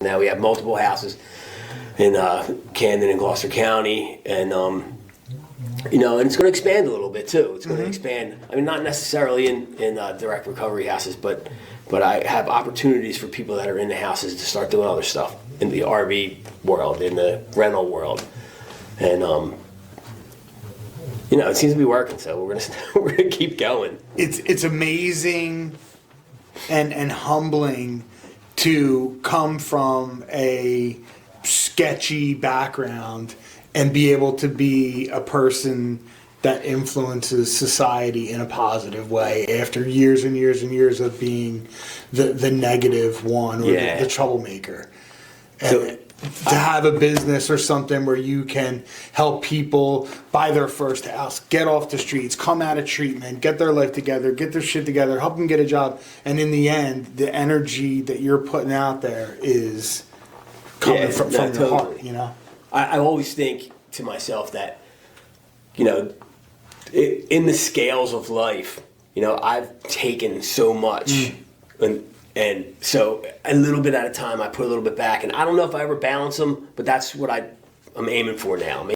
Now we have multiple houses in Camden and Gloucester County, and and it's going to expand a little bit too. It's going to expand. I mean, not necessarily in direct recovery houses, but I have opportunities for people that are in the houses to start doing other stuff in the RV world, in the rental world, and it seems to be working. So we're gonna keep going. It's amazing and humbling to come from a sketchy background and be able to be a person that influences society in a positive way after years and years and years of being the negative one or the troublemaker. And to have a business or something where you can help people buy their first house, get off the streets, come out of treatment, get their life together, get their shit together, help them get a job, and in the end, the energy that you're putting out there is coming from your heart, I always think to myself that, in the scales of life, I've taken so much, and so a little bit at a time, I put a little bit back, and I don't know if I ever balance them, but that's what I'm aiming for now.